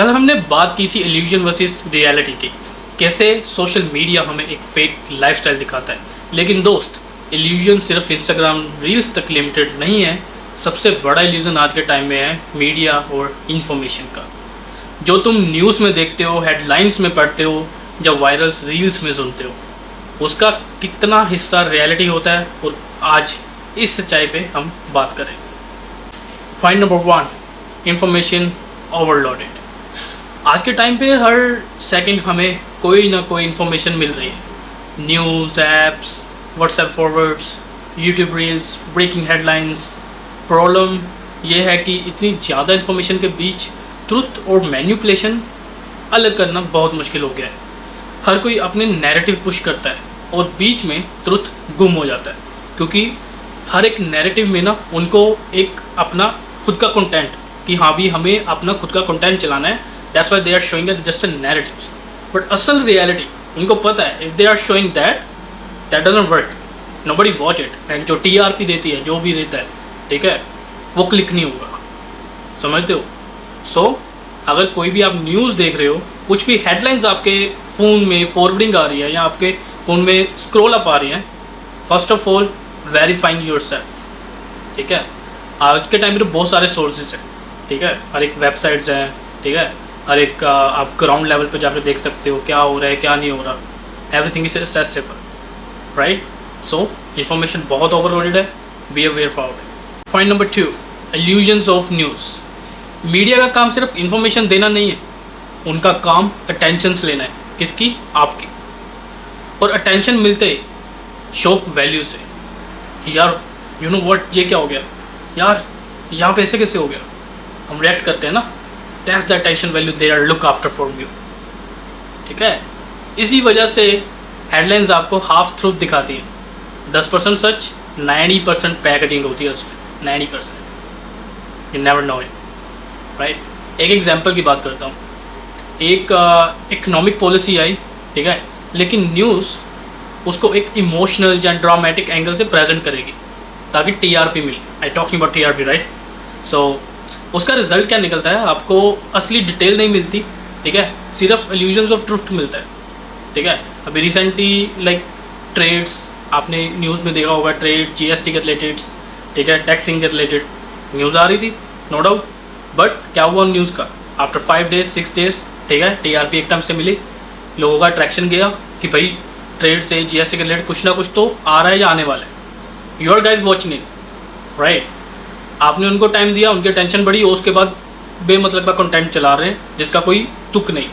कल हमने बात की थी इल्यूजन वर्सेस रियलिटी की, कैसे सोशल मीडिया हमें एक फेक लाइफस्टाइल दिखाता है। लेकिन दोस्त, इल्यूजन सिर्फ इंस्टाग्राम रील्स तक लिमिटेड नहीं है। सबसे बड़ा इल्यूजन आज के टाइम में है मीडिया और इंफॉर्मेशन का। जो तुम न्यूज़ में देखते हो, हेडलाइंस में पढ़ते हो, जब वायरल्स रील्स में सुनते हो, उसका कितना हिस्सा रियलिटी होता है, और आज इस सच्चाई पे हम बात करें। Point number 1, information overloaded. आज के टाइम पे हर सेकंड हमें कोई ना कोई इन्फॉर्मेशन मिल रही है। News apps, WhatsApp forwards, YouTube reels, breaking headlines. Problem ये है कि इतनी ज़्यादा इन्फॉर्मेशन के बीच ट्रुथ और मैनिपुलेशन अलग करना बहुत मुश्किल हो गया है। हर कोई अपने नैरेटिव पुश करता है और बीच में ट्रुथ गुम हो जाता है, क्योंकि हर एक नैरेटिव में ना उनको एक अपना खुद का कंटेंट, कि हाँ भी हमें अपना खुद का कंटेंट चलाना है, that's why they are showing just a narratives. But असल रियलिटी उनको पता है, if they are showing that doesn't work, nobody watch it, and जो टीआरपी देती है, जो भी देता है, ठीक है, वो क्लिक नहीं होगा। समझते हो? सो अगर कोई भी आप न्यूज़ देख रहे हो, कुछ भी हेडलाइंस आपके फ़ोन में फॉरवर्डिंग आ रही है या आपके फ़ोन में स्क्रॉल अप आ रही है, first of all verifying yourself. ठीक है, आज के टाइम में तो बहुत सारे सोर्सेज हैं, ठीक है, हर एक वेबसाइट्स हैं, ठीक है, हर एक आप ग्राउंड लेवल पे जाकर देख सकते हो क्या हो रहा है, क्या नहीं हो रहा। Everything is accessible, right? So information बहुत ओवरलोडेड है, be aware for it. Point number 2, illusions of news. Media का काम सिर्फ इन्फॉर्मेशन देना नहीं है, उनका काम अटेंशंस लेना है। किसकी? आपकी। और अटेंशन मिलते ही शॉक वैल्यू से कि यार यू नो व्हाट, ये क्या हो गया यार, यहाँ पे ऐसे कैसे हो गया, हम रिएक्ट करते हैं ना। That's the attention value they are look after for you. ठीक है, इसी वजह से हेडलाइंस आपको हाफ ट्रूथ दिखाती हैं। 10% सच, 90% पैकेजिंग होती है उसमें, 90%। You never know it, right? एक एग्जांपल की बात करता हूँ। एक इकोनॉमिक पॉलिसी आई, ठीक है, लेकिन न्यूज़ उसको एक इमोशनल या ड्रामेटिक एंगल से प्रेजेंट करेगी ताकि टीआरपी मिले। I talking about TRP, right? So उसका रिजल्ट क्या निकलता है? आपको असली डिटेल नहीं मिलती, ठीक है, सिर्फ इल्यूजन्स ऑफ ट्रुथ मिलता है। ठीक है, अभी रिसेंटली लाइक ट्रेड्स, आपने न्यूज़ में देखा होगा, ट्रेड जीएसटी के रिलेटेड, ठीक है, टैक्सिंग के रिलेटेड न्यूज़ आ रही थी, नो डाउट। बट क्या हुआ न्यूज़ का? आफ्टर 5 डेज 6 डेज, ठीक है, टीआरपी एक टाइम से मिली, लोगों का अट्रैक्शन गया कि भाई ट्रेड से जीएसटी के रिलेटेड कुछ ना कुछ तो आ रहा है या आने वाला है। You are guys watching it, right? आपने उनको टाइम दिया, उनकी टेंशन बढ़ी, और उसके बाद बेमतलब का कंटेंट चला रहे हैं जिसका कोई तुक नहीं,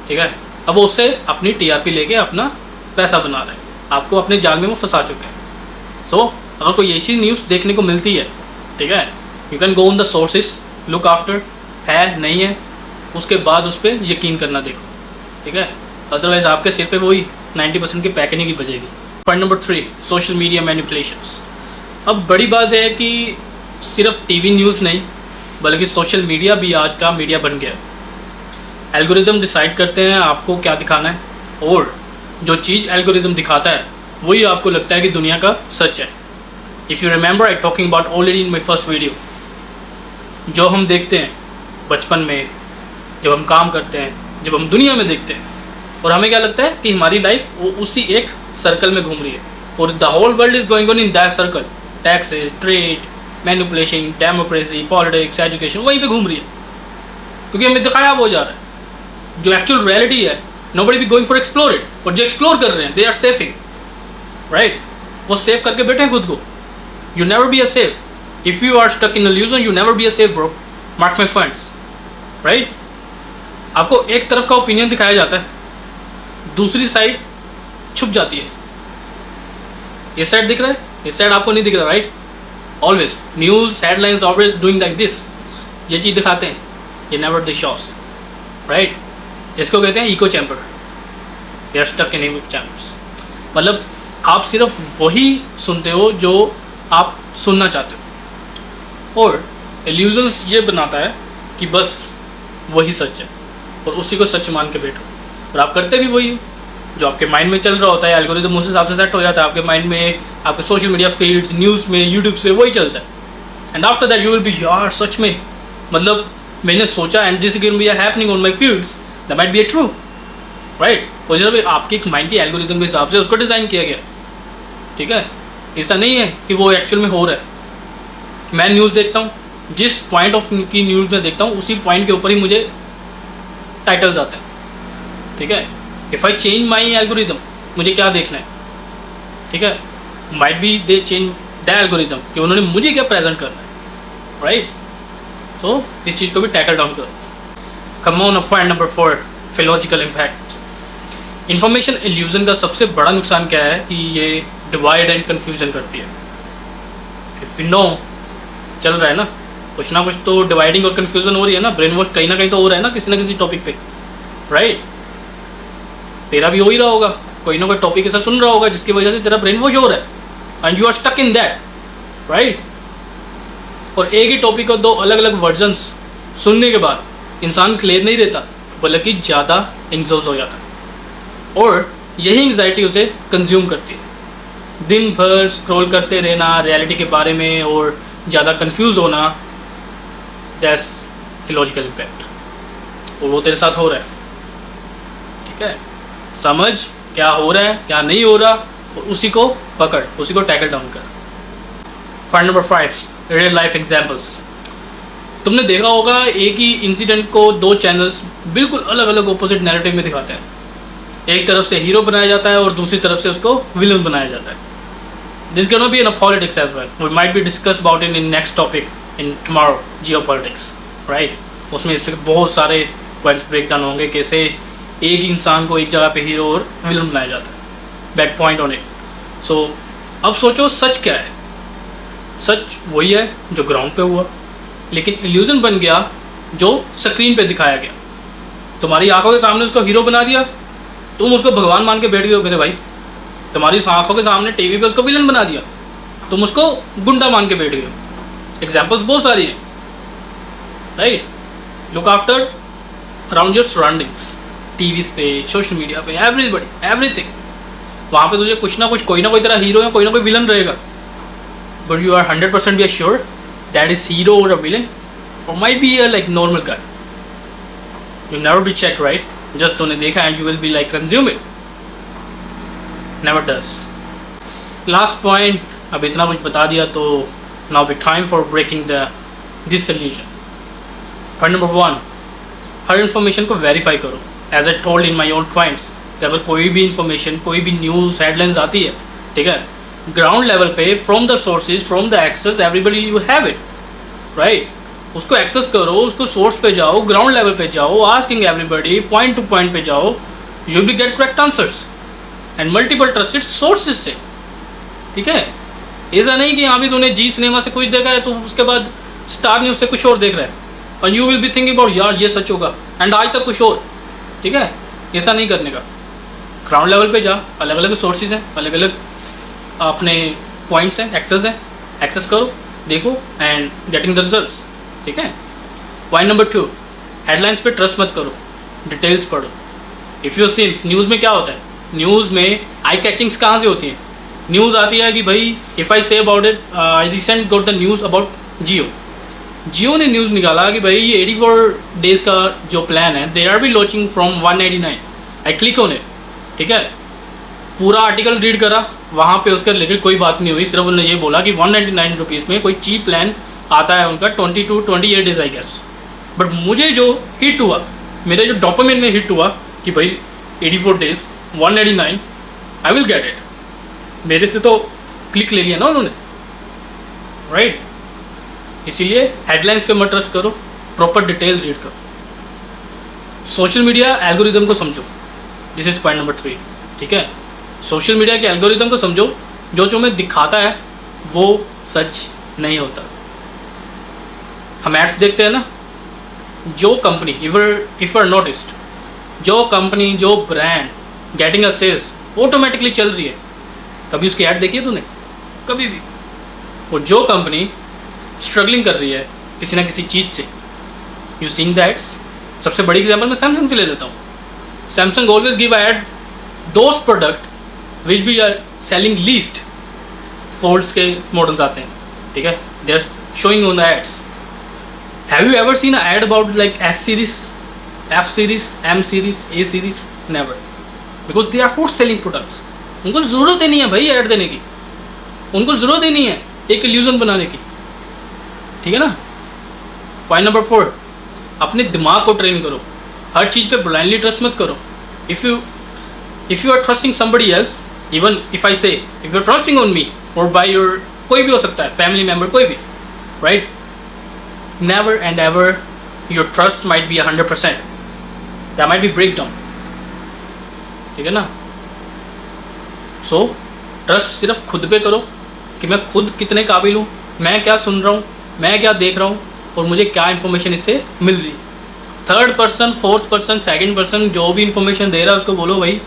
ठीक है। अब वो उससे अपनी टीआरपी लेके अपना पैसा बना रहे हैं, आपको अपने जाल में वो फंसा चुके हैं। सो अगर कोई ऐसी न्यूज़ देखने को मिलती है, ठीक है, you can go on the sources, look after, है नहीं है, उसके बाद उस पर यकीन करना देखो, ठीक है। अदरवाइज आपके सिर पे वही 90% की पैकेजिंग ही बजेगी। Point number 3, social media manipulations. अब बड़ी बात है कि सिर्फ टीवी न्यूज़ नहीं, बल्कि सोशल मीडिया भी आज का मीडिया बन गया। एल्गोरिदम डिसाइड करते हैं आपको क्या दिखाना है, और जो चीज़ एल्गोरिदम दिखाता है वही आपको लगता है कि दुनिया का सच है। If you remember, I talking about already in my first video, जो हम देखते हैं बचपन में, जब हम काम करते हैं, जब हम दुनिया में देखते हैं, और हमें क्या लगता है कि हमारी लाइफ वो उसी एक सर्कल में घूम रही है, और the whole world is going on in that circle. Taxes, trade, manipulation, democracy, politics, education, वहीं पे घूम रही है, क्योंकि हमें दिखाया वो जा रहा है। जो एक्चुअल रियलिटी है, nobody be going for explore it, और जो एक्सप्लोर कर रहे हैं दे आर सेफिंग, राइट? वो सेफ करके बैठे हैं खुद को। You never be a safe if you are stuck in illusion, you never be a safe bro, mark my points, right? आपको एक तरफ का ओपिनियन दिखाया जाता है, दूसरी साइड छुप जाती है। इस साइड दिख रहा है, इस साइड आपको नहीं दिख रहा, right? Always news headlines always doing like this, ये चीज़ दिखाते हैं, ये नेवर दे शोस, राइट? इसको कहते हैं echo chamber, they are stuck in echo chambers. मतलब आप सिर्फ वही सुनते हो जो आप सुनना चाहते हो, और इल्यूजन्स ये बनाता है कि बस वही सच है, और उसी को सच मान के बैठो, और आप करते भी वही हो जो आपके माइंड में चल रहा होता है। एल्गोरिदम उस हिसाब से सेट हो जाता है आपके माइंड में, आपके सोशल मीडिया फीड्स, न्यूज़ में, यूट्यूब पे वही चलता है। And after that you will be, यार सच में, मतलब मैंने सोचा and this can be happening on my fields, that might be true, right. और जब आपकी एक माइंड की एल्गोरिथम के हिसाब से उसको डिज़ाइन किया गया, ठीक है। ऐसा नहीं है कि वो एक्चुअल में हो रहा है। मैं न्यूज़ देखता हूँ, जिस पॉइंट ऑफ की न्यूज़ में देखता हूँ उसी पॉइंट के ऊपर ही मुझे टाइटल्स आते हैं, ठीक है। If I change my algorithm, मुझे क्या देखना है, ठीक है, might be they change the algorithm कि उन्होंने मुझे क्या प्रेजेंट करना है, राइट। सो इस चीज़ को भी टैकल डाउन करो। Come on point number 4, philological impact. Information illusion का सबसे बड़ा नुकसान क्या है कि ये डिवाइड एंड कन्फ्यूजन करती है। इफ़ यू नो चल रहा है ना कुछ तो डिवाइडिंग और कन्फ्यूजन हो रही है ना, ब्रेन वॉश कहीं ना कहीं तो हो रहा है ना किसी टॉपिक पे, राइट। तेरा भी हो ही रहा होगा, कोई ना कोई टॉपिक ऐसा सुन रहा होगा जिसकी वजह से तेरा ब्रेन वॉश हो रहा है and you are stuck in that, right. और एक ही टॉपिक को दो अलग अलग वर्जन्स सुनने के बाद इंसान क्लियर नहीं रहता, बल्कि ज़्यादा एंग्जाइज हो जाता है और यही एंग्जाइटी उसे कंज्यूम करती है। दिन भर स्क्रॉल करते रहना रियलिटी के बारे में और ज़्यादा कंफ्यूज होना, दैट्स फिलोजिकल इम्पैक्ट। और वो तेरे साथ हो रहा है, ठीक है। समझ क्या हो रहा है क्या नहीं हो रहा और उसी को पकड़, उसी को टैकल डाउन कर। Point number 5, real life examples. तुमने देखा होगा एक ही इंसिडेंट को दो चैनल्स बिल्कुल अलग अलग ऑपोजिट नैरेटिव में दिखाते हैं। एक तरफ से हीरो बनाया जाता है और दूसरी तरफ से उसको विलन बनाया जाता है। This can not be in politics as well, we might be discuss about in next topic in tomorrow, geopolitics, right. उसमें इसमें बहुत सारे पॉइंट्स ब्रेक डाउन होंगे कैसे एक इंसान को एक जगह पे हीरो और विलन बनाया जाता है। Back point on it. So अब सोचो सच क्या है। सच वही है जो ग्राउंड पे हुआ, लेकिन इल्यूजन बन गया जो स्क्रीन पे दिखाया गया। तुम्हारी आंखों के सामने उसको हीरो बना दिया, तुम उसको भगवान मान के बैठ गए हो मेरे भाई। तुम्हारी आंखों के सामने टीवी पे उसको विलन बना दिया, तुम उसको गुंडा मान के बैठ गए हो। एग्जाम्पल्स बहुत सारी हैं, right. Look after around your surroundings, TV पे, सोशल मीडिया पे, एवरीबडी, एवरीथिंग। वहाँ पे तुझे कुछ ना कुछ कोई ना कोई तेरा हीरो या कोई ना कोई विलन रहेगा, but you are 100% be sure that is hero or a villain or might be a like normal guy. You never be checked, right? Just तूने देखा and you will be like consume it. Never does. Last point, अब इतना कुछ बता दिया तो now be time for breaking this illusion. Point number 1, her information को verify करो। As I told in my own points, कि अगर कोई भी इन्फॉर्मेशन, कोई भी न्यूज़ हेडलाइंस आती है, ठीक है, ग्राउंड लेवल पे from the sources, from the access, everybody you have it, right. उसको एक्सेस करो, उसको सोर्स पे जाओ, ग्राउंड लेवल पे जाओ, asking everybody, point to point पे जाओ, you will get correct answers and multiple trusted sources से, ठीक है। ऐसा नहीं कि यहाँ भी तूने जी सिनेमा से कुछ देखा है तो उसके बाद स्टार न्यूज़ से कुछ और देख रहा है और you will be thinking about यार ये सच होगा एंड आज तक कुछ और, ठीक है। ऐसा नहीं करने का। ग्राउंड लेवल पे जा, अलग अलग सोर्सेज हैं, अलग अलग अपने पॉइंट्स हैं, एक्सेस करो, देखो एंड गेटिंग द रिजल्ट्स, ठीक है। पॉइंट नंबर 2, हेडलाइंस पे ट्रस्ट मत करो, डिटेल्स पढ़ो। इफ़ यू सीन्स न्यूज़ में क्या होता है, न्यूज़ में आई कैचिंग्स कहाँ से होती हैं। न्यूज़ आती है कि भाई if I say about it, I recent got the news about Jio ने न्यूज़ निकाला कि भाई ये 84 डेज का जो प्लान है they R be launching from 189। I click on it, ठीक है। पूरा आर्टिकल रीड करा, वहाँ पे उसके रिलेटेड कोई बात नहीं हुई, सिर्फ उन्होंने ये बोला कि 199 रुपीज़ में कोई चीप प्लान आता है उनका 28 डेज आई गेस। बट मुझे जो हिट हुआ, मेरे जो डोपामिन में हिट हुआ कि भाई 84 days 189 I will get it, मेरे से तो क्लिक ले लिया ना उन्होंने, राइट। इसीलिए हेडलाइंस पे मत ट्रस्ट करो, प्रॉपर डिटेल रीड करो। सोशल मीडिया एल्गोरिदम को समझो, दिस इज़ पॉइंट नंबर 3, ठीक है। सोशल मीडिया के एल्गोरिदम को समझो, जो तुम्हें दिखाता है वो सच नहीं होता। हम एड्स देखते हैं ना, जो कंपनी इफ आर नोटिस्ड, जो कंपनी, जो brand getting a sales automatically चल रही है, कभी उसकी ऐड देखी है तूने? कभी भी। और जो कंपनी स्ट्रगलिंग कर रही है किसी ना किसी चीज़ से, यू सीइंग द एड्स। सबसे बड़ी एग्जांपल मैं सैमसंग से ले लेता हूँ। Samsung always give ad those product which भी आर सेलिंग लीस्ट, फोल्ड्स के मॉडल्स आते हैं, ठीक है, they are showing on the ads. Have you ever seen a ad about like S series, F series, M series, A series? Never, because they are good selling products. उनको ज़रूरत ही नहीं है भाई ऐड देने की, उनको ज़रूरत ही नहीं है एक इल्यूजन बनाने की, ठीक है ना। पॉइंट नंबर 4, अपने दिमाग को ट्रेन करो, हर चीज़ पे ब्लाइंडली ट्रस्ट मत करो। If you are trusting somebody else, even if I say if you are trusting on me और बाय योर, कोई भी हो सकता है, फैमिली मेम्बर, कोई भी, right, never and ever your trust might be 100%, that might be break down, ठीक है ना। सो ट्रस्ट सिर्फ खुद पे करो कि मैं खुद कितने काबिल हूँ, मैं क्या सुन रहा हूँ, मैं क्या देख रहा हूँ और मुझे क्या इन्फॉर्मेशन इससे मिल रही है। Third person, fourth person, second person जो भी इन्फॉर्मेशन दे रहा है उसको बोलो भाई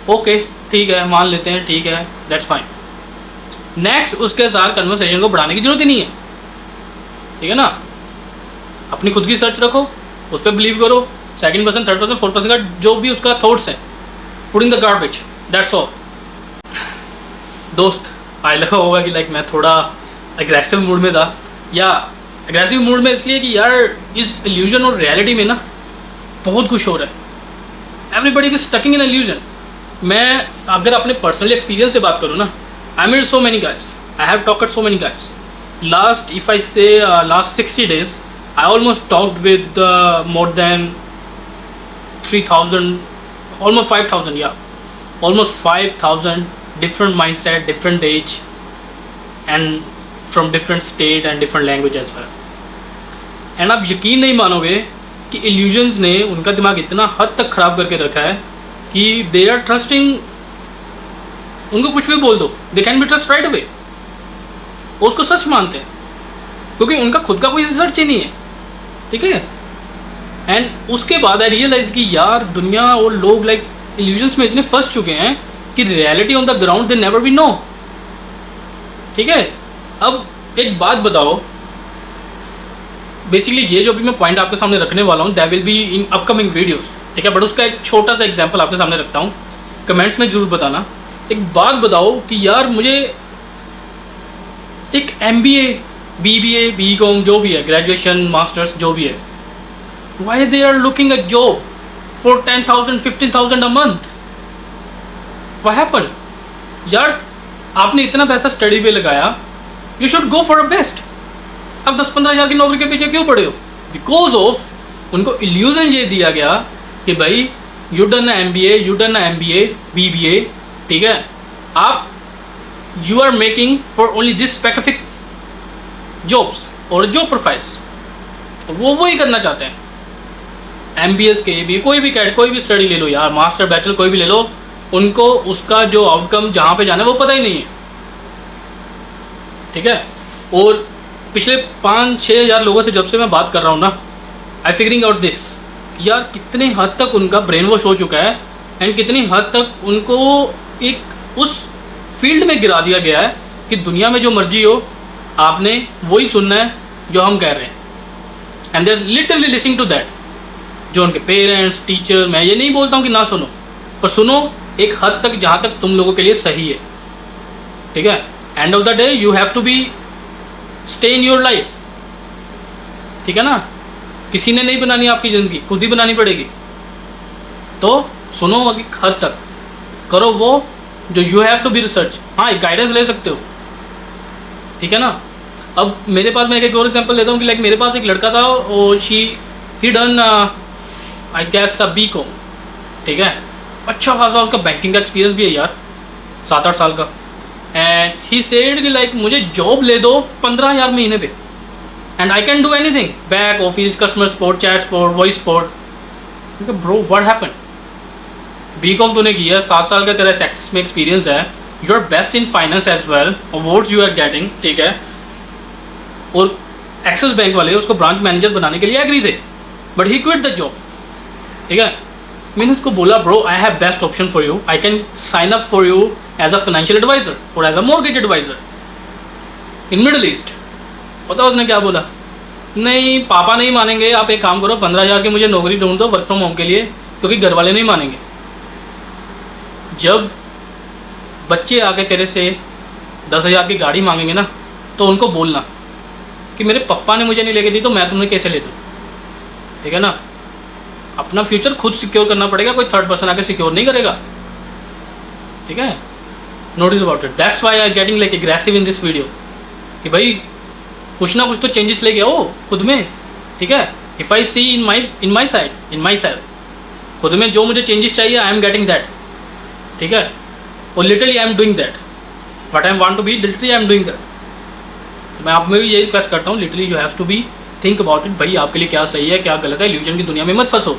ओके ठीक है, मान लेते हैं, ठीक है, दैट्स फाइन। नेक्स्ट, उसके साथ कन्वर्सेशन को बढ़ाने की जरूरत ही नहीं है, ठीक है ना। अपनी खुद की सर्च रखो, उस पर बिलीव करो। Second person, third person, fourth person का जो भी उसका थॉट्स है, put in the garbage, that's all. दोस्त, आई लगा होगा कि लाइक मैं थोड़ा एग्रेसिव मूड में था, या एग्रेसिव मूड में इसलिए कि यार इस इल्यूजन और रियलिटी में ना बहुत कुछ हो रहा है। Everybody is stucking in illusion. मैं अगर अपने पर्सनल एक्सपीरियंस से बात करूँ ना, I meet so many guys, I have talked so many guys. Last if I say last 60 days I almost talked with more than 3,000, almost 5,000, yeah, almost 5,000 different mindset, different age, and from different state and different language as well. And आप यकीन नहीं मानोगे कि illusions ने उनका दिमाग इतना हद तक ख़राब करके रखा है कि they are trusting, उनको कुछ भी बोल दो, they can be trust right away, वो उसको सच मानते हैं क्योंकि उनका खुद का कोई रिसर्च ही नहीं है, ठीक है। एंड उसके बाद आई रियलाइज कि यार दुनिया और लोग लाइक इल्यूजन्स में इतने फंस चुके हैं कि reality on the ground they never be no, ठीक है। अब एक बात बताओ, बेसिकली ये जो भी मैं पॉइंट आपके सामने रखने वाला हूँ that will be in upcoming videos, ठीक है, बट उसका एक छोटा सा एग्जांपल आपके सामने रखता हूँ, कमेंट्स में जरूर बताना। एक बात बताओ कि यार मुझे एक MBA, BBA, BCom जो भी है, ग्रेजुएशन, मास्टर्स जो भी है, why they are looking a job for 10,000, 15,000 a month? What happen? यार आपने इतना पैसा स्टडी पे लगाया, you should go for a best. अब 10-15 हज़ार की नौकरी के पीछे क्यों पड़े हो? बिकॉज ऑफ उनको इल्यूजन ये दिया गया कि भाई you done a MBA, you done a MBA, BBA, ठीक है, आप you are making for only this specific jobs और जॉब प्रोफाइल्स, वो वही करना चाहते हैं। MBS के भी कोई भी स्टडी ले लो यार, मास्टर, बैचलर, कोई भी ले लो, उनको उसका जो आउटकम जहाँ पे जाना है वो पता ही नहीं है, ठीक है। और पिछले 5-6 हज़ार लोगों से जब से मैं बात कर रहा हूँ ना, आई फिगरिंग आउट दिस, यार कितने हद तक उनका ब्रेन वॉश हो चुका है एंड कितनी हद तक उनको एक उस फील्ड में गिरा दिया गया है कि दुनिया में जो मर्जी हो आपने वही सुनना है जो हम कह रहे हैं, and they are literally listening to that. जो उनके पेरेंट्स, टीचर, मैं ये नहीं बोलता हूँ कि ना सुनो, पर सुनो एक हद तक जहाँ तक तुम लोगों के लिए सही है, ठीक है। End of the day you have to be stay in your life, ठीक है ना। किसी ने नहीं बनानी आपकी ज़िंदगी, खुद ही बनानी पड़ेगी। तो सुनो एक हद तक, करो वो जो you have to be research. हाँ, एक गाइडेंस ले सकते हो, ठीक है ना। अब मेरे पास, मैं एक और एग्जांपल देता हूँ कि लाइक मेरे पास एक लड़का था और ही डन आई गेस BCom, ठीक है, अच्छा खासा उसका बैंकिंग का एक्सपीरियंस भी है यार, 7-8 साल का। एंड ही सेड कि लाइक मुझे जॉब ले दो 15,000 महीने पे and I can do anything, back office, customer support, chat support, voice support. Bro what happen? BCom तूने किया, 7 साल का तेरा एक्सेस में एक्सपीरियंस है, you are best in finance as well, awards you are getting, ठीक है। और एक्सिस बैंक वाले उसको ब्रांच मैनेजर बनाने के लिए एग्री थे, but he quit the job, ठीक है। मैंने उसको बोला bro I have best option for you, I can sign up for you as a financial advisor और as a mortgage advisor in Middle East. पता उसने क्या बोला? नहीं, पापा नहीं मानेंगे, आप एक काम करो 15,000 की मुझे नौकरी ढूंढ दो वर्क फ्रॉम होम के लिए, क्योंकि घर वाले नहीं मानेंगे। जब बच्चे आके तेरे से 10,000 की गाड़ी मांगेंगे ना, तो उनको बोलना कि मेरे पापा ने मुझे नहीं लेके दी तो मैं तुम्हें कैसे ले दूँ, ठीक है ना। अपना फ्यूचर खुद सिक्योर करना पड़ेगा, कोई थर्ड पर्सन आके सिक्योर नहीं करेगा, ठीक है। Notice about it, that's why I getting like aggressive in this video कि भाई कुछ ना कुछ तो चेंजेस लेके आओ खुद में, ठीक है। If I C in my self, खुद में जो मुझे चेंजेस चाहिए आई एम गेटिंग दैट, ठीक है। और literally I am doing that, what I want to be, literally I am doing that. तो मैं आप में भी यही रिक्वेस्ट करता हूँ, literally you have to be think about it, भाई आपके लिए क्या सही है क्या गलत है। इल्यूजन की दुनिया में मत फंसो,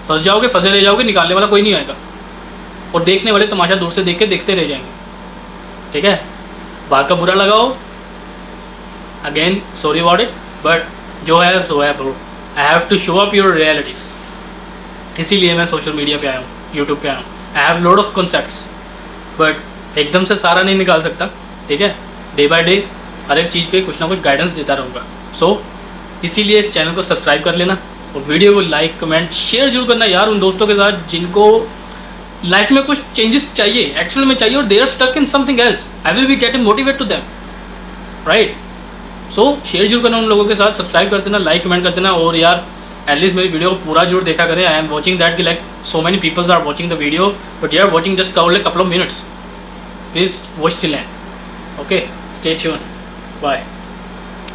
फंस जाओगे, फंसे रह जाओगे, निकालने वाला कोई नहीं आएगा, और देखने वाले तमाशा दूर से देख के देखते रह जाएंगे, ठीक है। बात का बुरा लगा हो, again sorry about it, but जो है सो है bro, I have to show up your realities. इसीलिए मैं सोशल मीडिया पे आया हूँ, यूट्यूब पे आया हूँ। I have lot of concepts, but एकदम से सारा नहीं निकाल सकता, ठीक है। डे बाय डे हर एक चीज़ पे कुछ ना कुछ गाइडेंस देता रहूँगा। सो इसीलिए इस चैनल को सब्सक्राइब कर लेना और वीडियो को लाइक कमेंट शेयर जरूर करना यार उन दोस्तों के साथ जिनको लाइफ में कुछ चेंजेस चाहिए, एक्चुअल में चाहिए, और they are stuck in something else. I will be getting motivate to them, right. So share जरूर करना उन लोगों के साथ, सब्सक्राइब कर देना, लाइक कमेंट कर देना, और यार एटलीस्ट मेरी वीडियो को पूरा जरूर देखा करें। आई एम वॉचिंग दैट कि like so many peoples are watching the video, but you are watching just couple of minutes. Please watch till end, okay, stay tuned, bye.